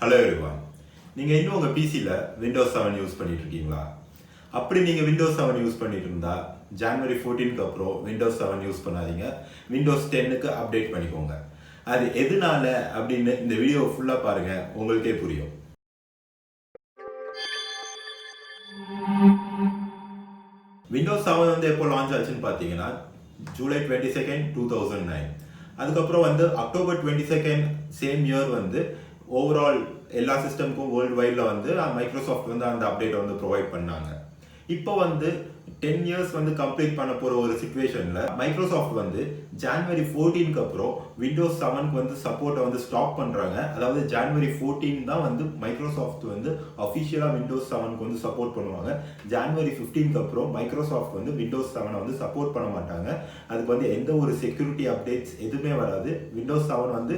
Hello everyone. நீங்கள் இன்னும் உங்கள் பிசியில் விண்டோஸ் 7 யூஸ் பண்ணிட்டு இருக்கீங்களா? அப்படி நீங்கள் விண்டோஸ் 7 யூஸ் பண்ணிட்டு இருந்தா ஜனவரி 14க்கு அப்புறம் விண்டோஸ் 7 யூஸ் பண்ணாதீங்க. விண்டோஸ் 10க்கு அப்டேட் பண்ணிக்கோங்க. அது எதனால அப்படின்னு இந்த வீடியோ ஃபுல்லாக பாருங்க, உங்களுக்கே புரியும். விண்டோஸ் 7 வந்து எப்போ லான்ச் ஆச்சுன்னு பார்த்தீங்கன்னா ஜூலை 22, 2009. அதுக்கப்புறம் வந்து அக்டோபர் 22 சேம் இயர் வந்து ஓவரால் எல்லா சிஸ்டமுக்கும் வேர்ல்டு வைடில் வந்து மைக்ரோசாஃப்ட் வந்து அந்த அப்டேட் வந்து ப்ரொவைட் பண்ணாங்க. இப்போ வந்து 10 இயர்ஸ் வந்து கம்ப்ளீட் பண்ண போகிற ஒரு சுச்சுவேஷனில் மைக்ரோசாஃப்ட் வந்து ஜனவரி 14க்கு அப்புறம் விண்டோஸ் 7க்கு வந்து சப்போர்ட்டை வந்து ஸ்டாப் பண்ணுறாங்க. அதாவது ஜனவரி 14 தான் வந்து மைக்ரோசாஃப்ட் வந்து அஃபிஷியலாக விண்டோஸ் 7க்கு வந்து சப்போர்ட் பண்ணுவாங்க. ஜனவரி 15க்கு அப்புறம் மைக்ரோசாஃப்ட் வந்து விண்டோஸ் 7 வந்து சப்போர்ட் பண்ண மாட்டாங்க. அதுக்கு வந்து எந்த ஒரு செக்யூரிட்டி அப்டேட்ஸ் எதுவுமே வராது. விண்டோஸ் 7 வந்து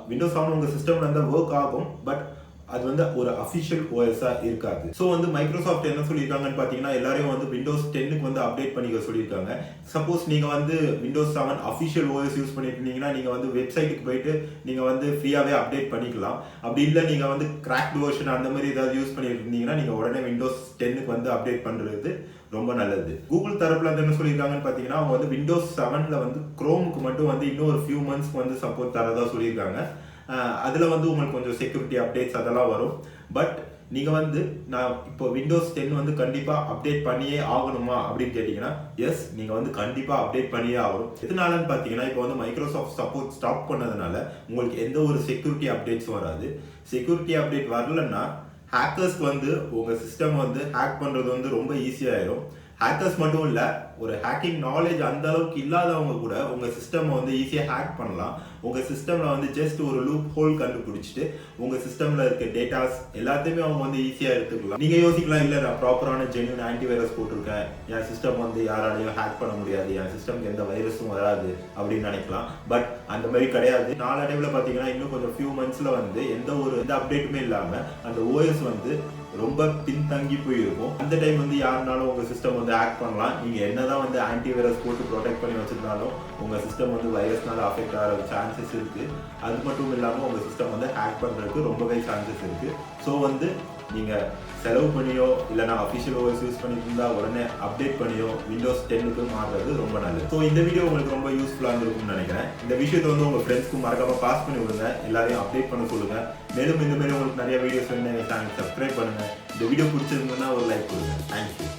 விண்டோஸ் 7 உங்கள் சிஸ்டமில் வந்து ஒர்க் ஆகும், பட் அது வந்து ஒரு அஃபிஷியல் ஓஎஸ்ஸாக இருக்காது. ஸோ வந்து மைக்ரோசாஃப்ட் என்ன சொல்லியிருக்காங்கன்னு பார்த்தீங்கன்னா எல்லாரையும் வந்து விண்டோஸ் 10க்கு வந்து அப்டேட் பண்ணிக்க சொல்லியிருக்காங்க. சப்போஸ் நீங்கள் வந்து விண்டோஸ் 7 அஃபிஷியல் ஓஎஸ் யூஸ் பண்ணிட்டு இருந்தீங்கன்னா நீங்கள் வந்து வெப்சைட்டுக்கு போயிட்டு நீங்கள் வந்து ஃப்ரீயாகவே அப்டேட் பண்ணிக்கலாம். அப்படி இல்லை நீங்கள் வந்து கிராக்ட் வெர்ஷன் அந்த மாதிரி ஏதாவது யூஸ் பண்ணிட்டு இருந்தீங்கன்னா நீங்கள் உடனே விண்டோஸ் 10க்கு வந்து அப்டேட் பண்ணுறது ரொம்ப நல்லது. கூகுள் தரப்புல வந்து என்ன சொல்லியிருக்காங்கன்னு பார்த்தீங்கன்னா அவங்க வந்து விண்டோஸ் 7ல வந்து குரோமுக்கு மட்டும் வந்து இன்னும் ஒரு ஃபியூ மந்த்ஸ்க்கு வந்து சப்போர்ட் தரதா சொல்லியிருக்காங்க. அதில் வந்து உங்களுக்கு கொஞ்சம் செக்யூரிட்டி அப்டேட்ஸ் அதெல்லாம் வரும். பட் நீங்கள் வந்து நான் இப்போ விண்டோஸ் 10 வந்து கண்டிப்பாக அப்டேட் பண்ணியே ஆகணுமா அப்படின்னு கேட்டிங்கன்னா எஸ், நீங்கள் வந்து கண்டிப்பாக அப்டேட் பண்ணியே ஆகணும். எதனாலன்னு பார்த்தீங்கன்னா இப்போ வந்து மைக்ரோசாஃப்ட் சப்போர்ட் ஸ்டாப் பண்ணதுனால உங்களுக்கு எந்த ஒரு செக்யூரிட்டி அப்டேட்ஸும் வராது. செக்யூரிட்டி அப்டேட் வரலன்னா ஹேக்கர்ஸ்க்கு வந்து உங்கள் சிஸ்டம் வந்து ஹேக் பண்ணுறது வந்து ரொம்ப ஈஸியாகிடும். ஹேக்கர்ஸ் மட்டும் இல்லை, ஒரு ஹேக்கிங் நாலேஜ் அந்த அளவுக்கு இல்லாதவங்க கூட உங்கள் சிஸ்டம் வந்து ஈஸியாக ஹேக் பண்ணலாம். உங்கள் சிஸ்டமில் வந்து ஜஸ்ட் ஒரு லூப் ஹோல் கண்டுபிடிச்சிட்டு உங்கள் சிஸ்டமில் இருக்க டேட்டாஸ் எல்லாத்தையுமே அவங்க வந்து ஈஸியாக எடுத்துக்கலாம். நீங்கள் யோசிக்கலாம், இல்லை நான் ப்ராப்பரான ஜென்யூன் ஆன்டிவைரஸ் போட்டிருக்கேன், என் சிஸ்டம் வந்து யாராலையும் ஹேக் பண்ண முடியாது, என் சிஸ்டம்க்கு எந்த வைரஸும் வராது அப்படின்னு நினைக்கலாம். பட் அந்த மாதிரி கிடையாது. நாளடைவில் பார்த்தீங்கன்னா இன்னும் கொஞ்சம் ஃபியூ மந்த்ஸில் வந்து எந்த அப்டேட்டுமே இல்லாமல் அந்த ஓஎஸ் வந்து ரொம்ப பின்தங்கி போயிருக்கும். அந்த டைம் வந்து யாருனாலும் உங்கள் சிஸ்டம் வந்து ஹேக் பண்ணலாம். நீங்கள் என்னதான் வந்து ஆன்டிவைரஸ் போட்டு ப்ரொடெக்ட் பண்ணி வச்சிருந்தாலும் உங்கள் சிஸ்டம் வந்து வைரஸ்னால அஃபெக்ட் ஆகிற சான்சஸ் இருக்குது. அது மட்டும் இல்லாமல் உங்கள் சிஸ்டம் வந்து ஹேக் பண்ணுறதுக்கு ரொம்பவே சான்சஸ் இருக்குது. ஸோ வந்து நீங்கள் செலவு பண்ணியோ இல்லைனா அஃபிஷியல் ஓஎஸ் யூஸ் பண்ணிட்டு இருந்தால் உடனே அப்டேட் பண்ணியோ விண்டோஸ் 10க்கு மாறுறது ரொம்ப நல்லது. ஸோ இந்த வீடியோ உங்களுக்கு ரொம்ப யூஸ்ஃபுல்லாக இருந்திருக்கும்னு நினைக்கிறேன். இந்த விஷயத்தை வந்து உங்கள் ஃப்ரெண்ட்ஸ்க்கு மறக்காமல் பாஸ் பண்ணி விடுங்க, எல்லாரையும் அப்டேட் பண்ண சொல்லுங்கள். மேலும் இந்த மாதிரி உங்களுக்கு நிறைய வீடியோஸ் வேணும், எங்கள் சேனல் சப்ஸ்கிரைப் பண்ணுங்கள். இந்த வீடியோ பிடிச்சிருந்ததுன்னா ஒரு லைக் கொடுங்க. தேங்க்யூ.